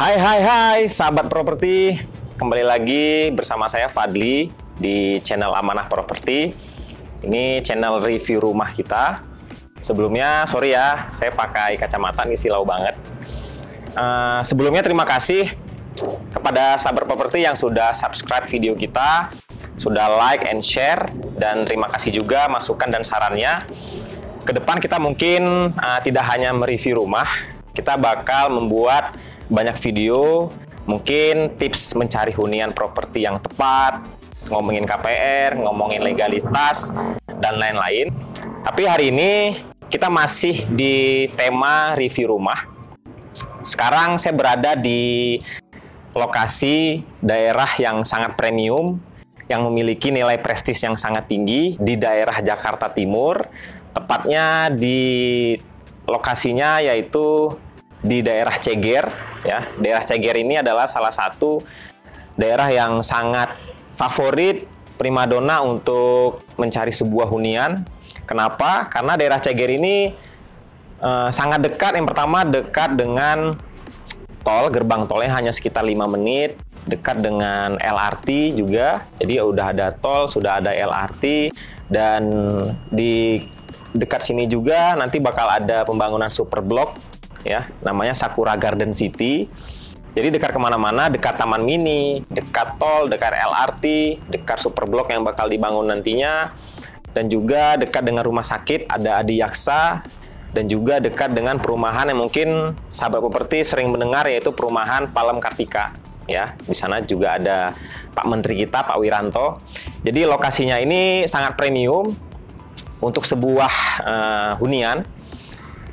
Hai, sahabat properti. Kembali lagi bersama saya Fadli di channel Amanah Properti. Ini channel review rumah kita. Sebelumnya, sorry ya, saya pakai kacamata, ini silau banget. Sebelumnya terima kasih kepada sahabat properti yang sudah subscribe video kita, sudah like and share, dan terima kasih juga masukan dan sarannya. Kedepan kita mungkin tidak hanya mereview rumah, kita bakal membuat banyak video, mungkin tips mencari hunian properti yang tepat, ngomongin KPR, ngomongin legalitas, dan lain-lain. Tapi hari ini kita masih di tema review rumah. Sekarang saya berada di lokasi daerah yang sangat premium, yang memiliki nilai prestis yang sangat tinggi di daerah Jakarta Timur, tepatnya di lokasinya yaitu di daerah Ceger, ya. Daerah Ceger ini adalah salah satu daerah yang sangat favorit primadona untuk mencari sebuah hunian. Kenapa? Karena daerah Ceger ini sangat dekat. Yang pertama, dekat dengan tol, gerbang tolnya hanya sekitar 5 menit, dekat dengan LRT juga. Jadi udah ada tol, sudah ada LRT, dan di dekat sini juga nanti bakal ada pembangunan super blok, ya, namanya Sakura Garden City. Jadi dekat kemana-mana, dekat taman mini, dekat tol, dekat LRT, dekat super blok yang bakal dibangun nantinya, dan juga dekat dengan rumah sakit, ada Adiaksa, dan juga dekat dengan perumahan yang mungkin sahabat properti sering mendengar, yaitu perumahan Palem Kartika. Ya, di sana juga ada Pak Menteri kita, Pak Wiranto. Jadi lokasinya ini sangat premium untuk sebuah hunian.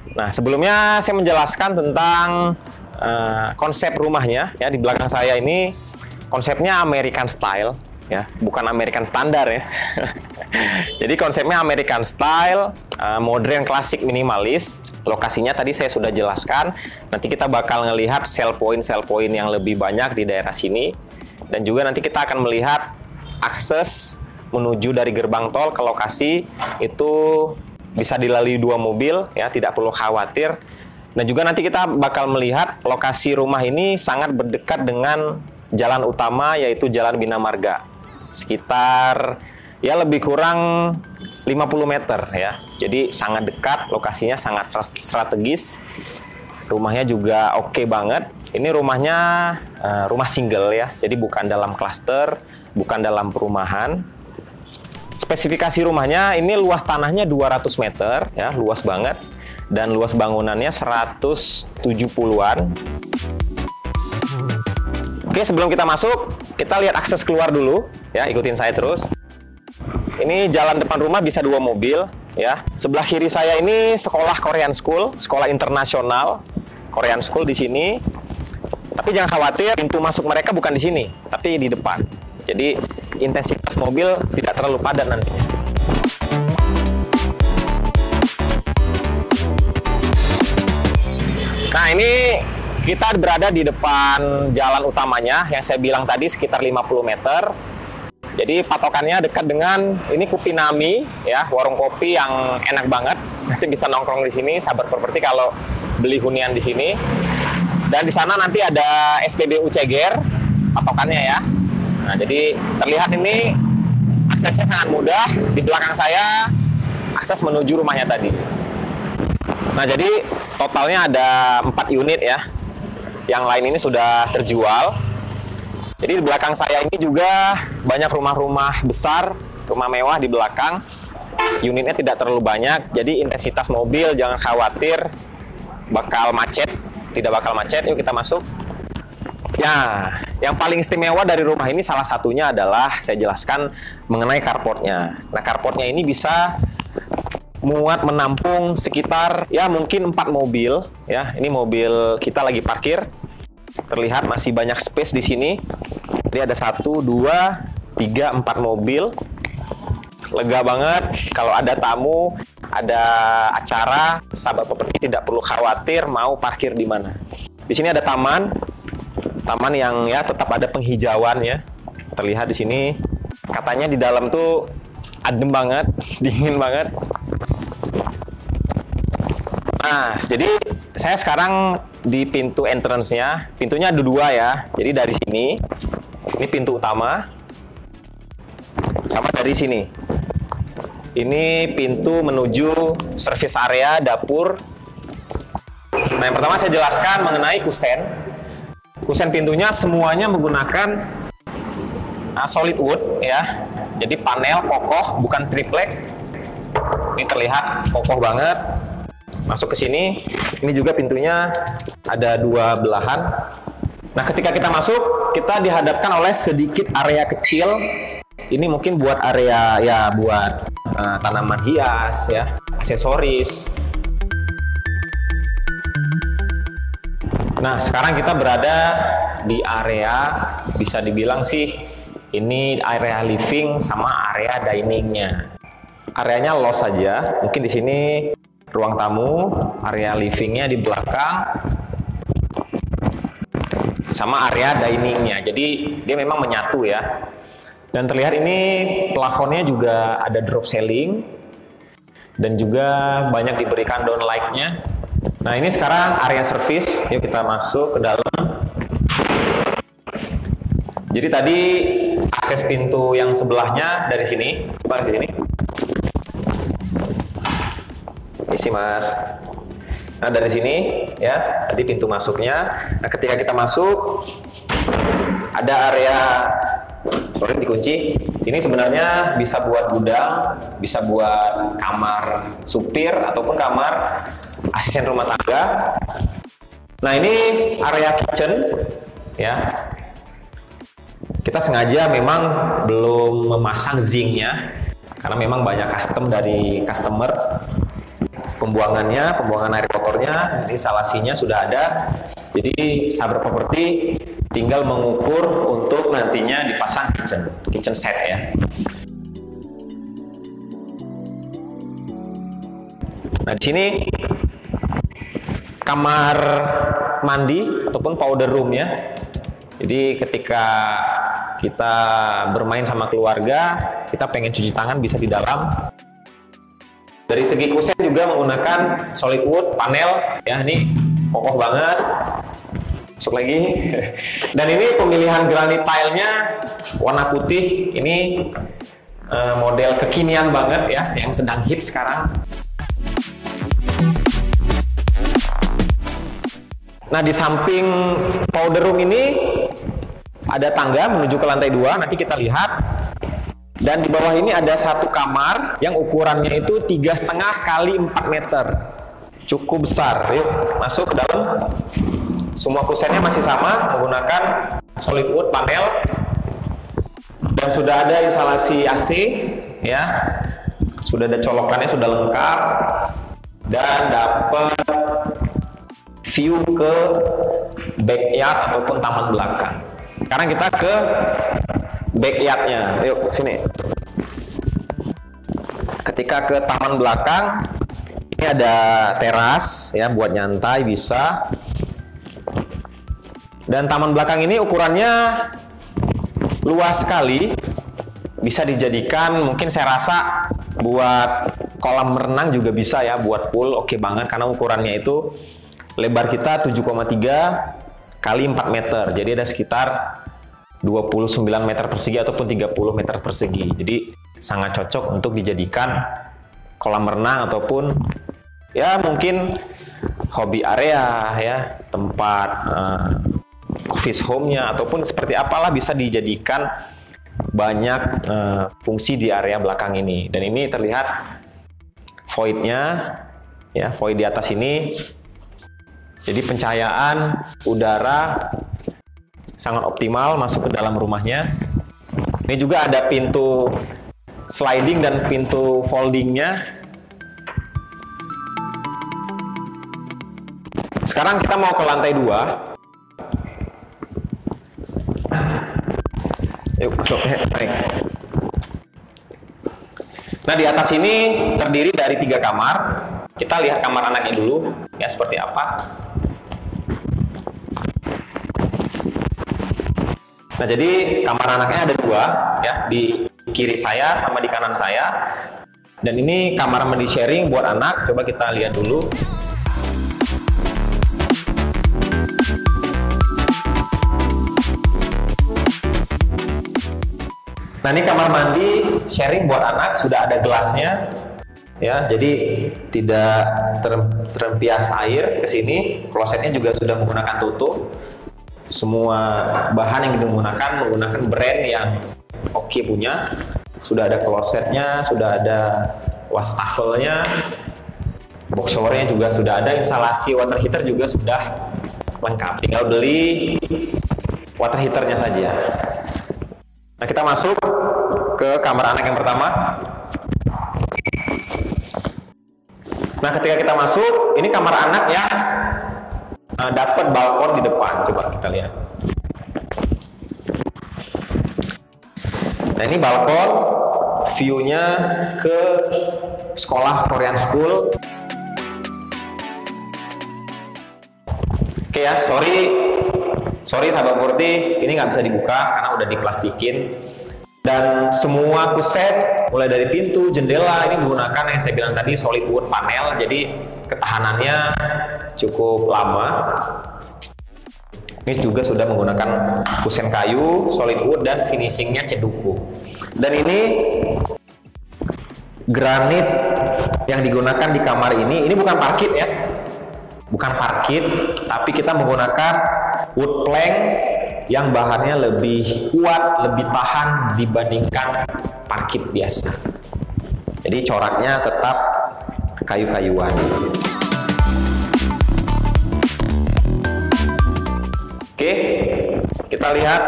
Nah, sebelumnya saya menjelaskan tentang konsep rumahnya. Ya, di belakang saya ini konsepnya American style, ya, bukan American standar ya. Jadi konsepnya American style, modern, klasik, minimalis. Lokasinya tadi saya sudah jelaskan. Nanti kita bakal ngelihat sell point yang lebih banyak di daerah sini, dan juga nanti kita akan melihat akses menuju dari gerbang tol ke lokasi itu bisa dilalui 2 mobil, ya, tidak perlu khawatir. Dan juga nanti kita bakal melihat lokasi rumah ini sangat berdekat dengan jalan utama, yaitu Jalan Bina Marga. Sekitar ya lebih kurang 50 meter ya. Jadi sangat dekat, lokasinya sangat strategis. Rumahnya juga oke banget. Ini rumahnya rumah single ya. Jadi bukan dalam klaster, bukan dalam perumahan. Spesifikasi rumahnya ini luas tanahnya 200 meter, ya, luas banget, dan luas bangunannya 170-an. Oke, sebelum kita masuk, kita lihat akses keluar dulu, ya, ikutin saya terus. Ini jalan depan rumah bisa 2 mobil, ya. Sebelah kiri saya ini sekolah Korean School, sekolah internasional Korean School di sini. Tapi jangan khawatir, pintu masuk mereka bukan di sini, tapi di depan. Jadi intensitas mobil tidak terlalu padat nantinya. Nah, ini kita berada di depan jalan utamanya yang saya bilang tadi sekitar 50 meter. Jadi patokannya dekat dengan ini Kupinami, ya, warung kopi yang enak banget. Nanti bisa nongkrong di sini, sahabat properti kalau beli hunian di sini. Dan di sana nanti ada SPBU Ceger, patokannya ya. Nah, jadi terlihat ini aksesnya sangat mudah. Di belakang saya akses menuju rumahnya tadi. Nah, jadi totalnya ada 4 unit ya. Yang lain ini sudah terjual. Jadi di belakang saya ini juga banyak rumah-rumah besar, rumah mewah di belakang. Unitnya tidak terlalu banyak, jadi intensitas mobil jangan khawatir bakal macet, tidak bakal macet. Yuk kita masuk. Ya, yang paling istimewa dari rumah ini salah satunya adalah saya jelaskan mengenai carportnya. Nah, carportnya ini bisa muat menampung sekitar ya mungkin 4 mobil, ya. Ini mobil kita lagi parkir. Terlihat masih banyak space di sini. Jadi ada 1, 2, 3, 4 mobil. Lega banget kalau ada tamu, ada acara, sahabat properti tidak perlu khawatir mau parkir di mana. Di sini ada taman yang ya tetap ada penghijauan ya. Terlihat di sini. Katanya di dalam tuh adem banget, dingin banget. Nah, jadi saya sekarang di pintu entrance-nya. Pintunya ada dua ya. Jadi dari sini, ini pintu utama, sama dari sini. Ini pintu menuju service area dapur. Nah, yang pertama saya jelaskan mengenai kusen. Kusen pintunya semuanya menggunakan solid wood ya. Jadi panel kokoh, bukan triplek. Ini terlihat kokoh banget. Masuk ke sini, ini juga pintunya ada dua belahan. Nah, ketika kita masuk, kita dihadapkan oleh sedikit area kecil. Ini mungkin buat area ya buat tanaman hias ya, aksesoris. Nah, sekarang kita berada di area, bisa dibilang sih ini area living sama area diningnya. Areanya los saja, mungkin di sini ruang tamu, area livingnya di belakang, sama area diningnya. Jadi dia memang menyatu ya. Dan terlihat ini plafonnya juga ada drop ceiling dan juga banyak diberikan downlight-nya. Nah, ini sekarang area service. Yuk kita masuk ke dalam. Jadi tadi akses pintu yang sebelahnya dari sini. Coba di sini. Isi Mas. Nah, dari sini ya, tadi pintu masuknya. Nah, ketika kita masuk ada area, sorry dikunci. Ini sebenarnya bisa buat gudang, bisa buat kamar supir ataupun kamar asisten rumah tangga. Nah, ini area kitchen ya. Kita sengaja memang belum memasang zinc-nya karena memang banyak custom dari customer. Pembuangan air kotornya, instalasinya sudah ada. Jadi sahabat properti tinggal mengukur untuk nantinya dipasang kitchen set ya. Nah, di sini kamar mandi ataupun powder room ya. Jadi ketika kita bermain sama keluarga, kita pengen cuci tangan bisa di dalam. Dari segi kusen juga menggunakan solid wood panel ya, ini kokoh banget. Masuk lagi. Dan ini pemilihan granit tile-nya warna putih. Ini model kekinian banget ya, yang sedang hits sekarang. Nah, di samping powder room ini ada tangga menuju ke lantai 2. Nanti kita lihat. Dan di bawah ini ada satu kamar yang ukurannya itu 3,5 kali 4 meter. Cukup besar. Yuk, masuk ke dalam. Semua kusennya masih sama, menggunakan solid wood panel. Dan sudah ada instalasi AC, ya. Sudah ada colokannya, sudah lengkap. Dan dapat view ke backyard ataupun taman belakang. Sekarang kita ke backyardnya, yuk sini. Ketika ke taman belakang, ini ada teras ya buat nyantai bisa. Dan taman belakang ini ukurannya luas sekali, bisa dijadikan mungkin saya rasa buat kolam renang juga bisa ya, buat pool oke banget karena ukurannya itu lebar kita 7,3 kali 4 meter, jadi ada sekitar 29 meter persegi ataupun 30 meter persegi. Jadi sangat cocok untuk dijadikan kolam renang ataupun ya mungkin hobi area ya, tempat office home-nya ataupun seperti apalah bisa dijadikan banyak fungsi di area belakang ini. Dan ini terlihat void-nya ya, void di atas ini. Jadi pencahayaan udara sangat optimal masuk ke dalam rumahnya. Ini juga ada pintu sliding dan pintu foldingnya. Sekarang kita mau ke lantai 2. Yuk masuk, naik. Nah, di atas ini terdiri dari 3 kamar. Kita lihat kamar anaknya dulu ya, seperti apa. Nah, jadi kamar anaknya ada 2 ya, di kiri saya sama di kanan saya. Dan ini kamar mandi sharing buat anak. Coba kita lihat dulu. Nah, ini kamar mandi sharing buat anak, sudah ada gelasnya. Ya, jadi tidak terempias air ke sini. Klosetnya juga sudah menggunakan tutup. Semua bahan yang digunakan menggunakan brand yang oke punya. Sudah ada klosetnya, sudah ada wastafelnya, box showernya juga sudah ada, instalasi water heater juga sudah lengkap. Tinggal beli water heaternya saja. Nah, kita masuk ke kamar anak yang pertama. Nah, ketika kita masuk, ini kamar anak yang dapat balkon di depan. Coba kita lihat. Nah, ini balkon, view-nya ke sekolah Korean School. Oke ya, sorry sahabat properti, ini nggak bisa dibuka karena udah diplastikin. Dan semua kuset, mulai dari pintu, jendela, ini menggunakan yang saya bilang tadi solid wood panel, jadi ketahanannya cukup lama. Ini juga sudah menggunakan kusen kayu, solid wood, dan finishingnya ceduku. Dan ini granit yang digunakan di kamar ini bukan parkit ya, bukan parkit, tapi kita menggunakan wood plank yang bahannya lebih kuat, lebih tahan dibandingkan parkit biasa. Jadi coraknya tetap kayu-kayuan. Oke, kita lihat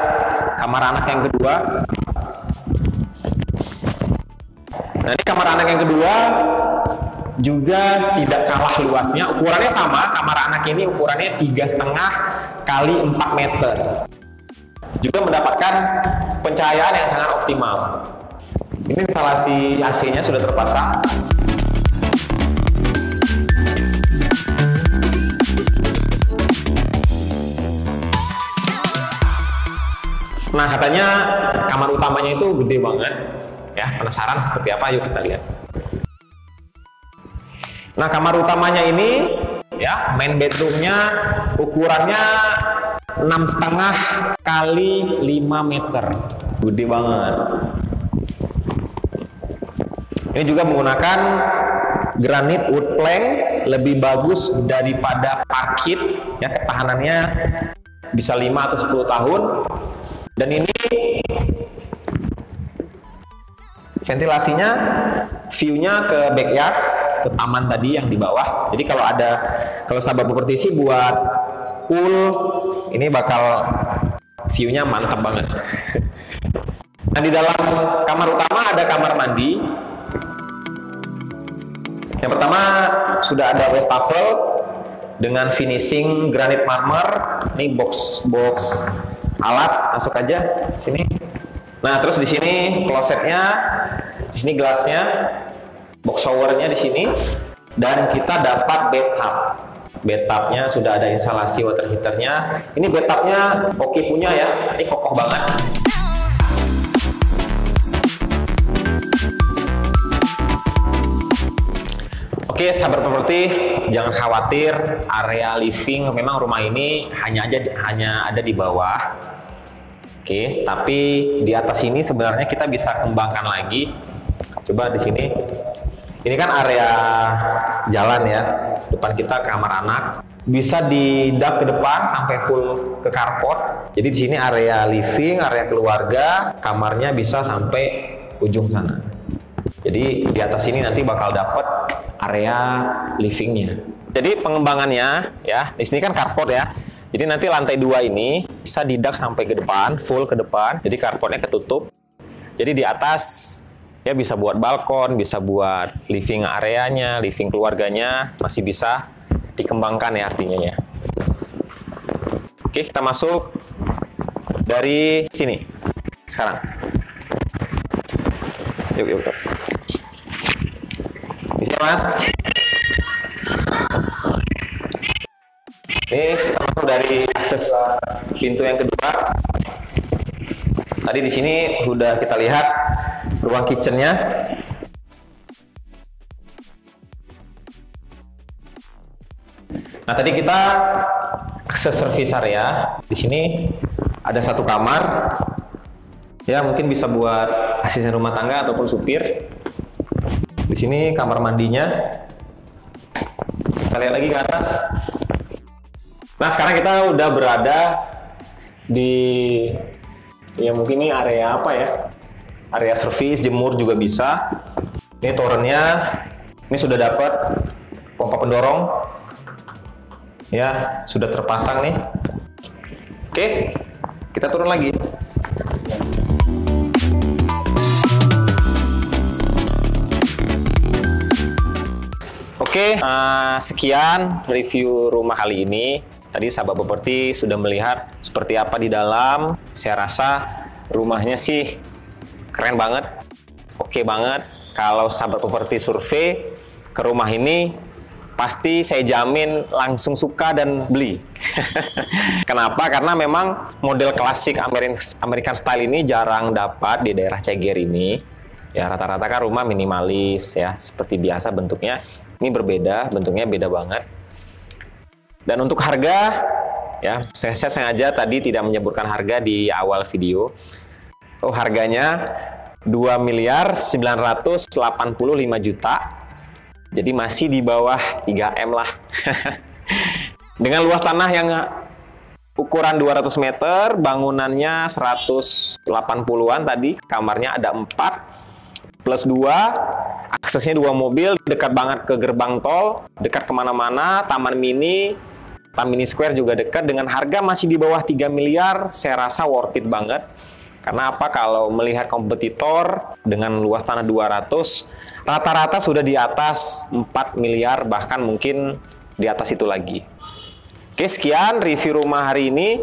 kamar anak yang kedua. Nah, ini kamar anak yang kedua juga tidak kalah luasnya. Ukurannya sama, kamar anak ini ukurannya 3,5 kali 4 meter. Juga mendapatkan pencahayaan yang sangat optimal. Ini instalasi AC-nya sudah terpasang. Nah, katanya kamar utamanya itu gede banget. Ya, penasaran seperti apa? Yuk kita lihat. Nah, kamar utamanya ini, ya, main bedroomnya ukurannya 6,5 kali 5 meter. Gede banget. Ini juga menggunakan granit wood plank, lebih bagus daripada parkit. Ya, ketahanannya bisa 5 atau 10 tahun. Dan ini ventilasinya, view-nya ke backyard, ke taman tadi yang di bawah. Jadi kalau sahabat properti sih buat pool, ini bakal view-nya mantap banget. Nah, di dalam kamar utama ada kamar mandi. Yang pertama sudah ada wastafel dengan finishing granit marmer. Ini box alat, masuk aja sini. Nah, terus di sini klosetnya, di sini gelasnya, box showernya di sini, dan kita dapat bathtub. Bathtubnya sudah ada instalasi water heaternya. Ini bathtubnya oke punya ya, ini kokoh banget. Oke, sahabat properti, jangan khawatir, area living memang rumah ini hanya ada di bawah. Oke, tapi di atas ini sebenarnya kita bisa kembangkan lagi. Coba di sini. Ini kan area jalan ya. Depan kita kamar anak. Bisa di-dak ke depan sampai full ke carport. Jadi di sini area living, area keluarga, kamarnya bisa sampai ujung sana. Jadi di atas ini nanti bakal dapet area livingnya. Jadi pengembangannya ya, di sini kan carport ya. Jadi nanti lantai 2 ini bisa didak sampai ke depan, full ke depan. Jadi carportnya ketutup. Jadi di atas ya bisa buat balkon, bisa buat living areanya, living keluarganya, masih bisa dikembangkan ya artinya ya. Oke, kita masuk dari sini sekarang. Yuk. Bisa Mas? Ini kita masuk dari akses pintu yang kedua. Tadi di sini sudah kita lihat ruang kitchennya. Nah, tadi kita akses service area. Di sini ada satu kamar. Ya, mungkin bisa buat asisten rumah tangga ataupun supir. Di sini kamar mandinya. Kita lihat lagi ke atas. Nah, sekarang kita udah berada di, ya mungkin ini area apa ya? Area servis, jemur juga bisa. Ini torennya, ini sudah dapat pompa pendorong. Ya, sudah terpasang nih. Oke, kita turun lagi. Oke, sekian review rumah kali ini. Tadi sahabat properti sudah melihat seperti apa di dalam. Saya rasa rumahnya sih keren banget, oke banget. Kalau sahabat properti survei ke rumah ini, pasti saya jamin langsung suka dan beli. Kenapa? Karena memang model klasik American style ini jarang dapat di daerah Ceger ini. Ya, rata-rata kan rumah minimalis ya, seperti biasa bentuknya. Ini berbeda, bentuknya beda banget. Dan untuk harga, ya saya sengaja tadi tidak menyebutkan harga di awal video. Oh, harganya 2.985.000.000. Jadi masih di bawah 3M lah. Dengan luas tanah yang ukuran 200 meter, bangunannya 180-an tadi, kamarnya ada 4 plus 2, aksesnya 2 mobil, dekat banget ke gerbang tol, dekat kemana-mana, taman mini square juga dekat, dengan harga masih di bawah 3 miliar, saya rasa worth it banget. Karena apa? Kalau melihat kompetitor dengan luas tanah 200, rata-rata sudah di atas 4 miliar, bahkan mungkin di atas itu lagi. Oke, sekian review rumah hari ini.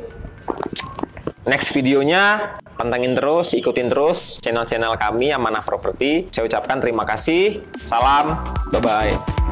Next videonya, pantengin terus, ikutin terus channel-channel kami Amanah Properti. Saya ucapkan terima kasih. Salam, bye-bye.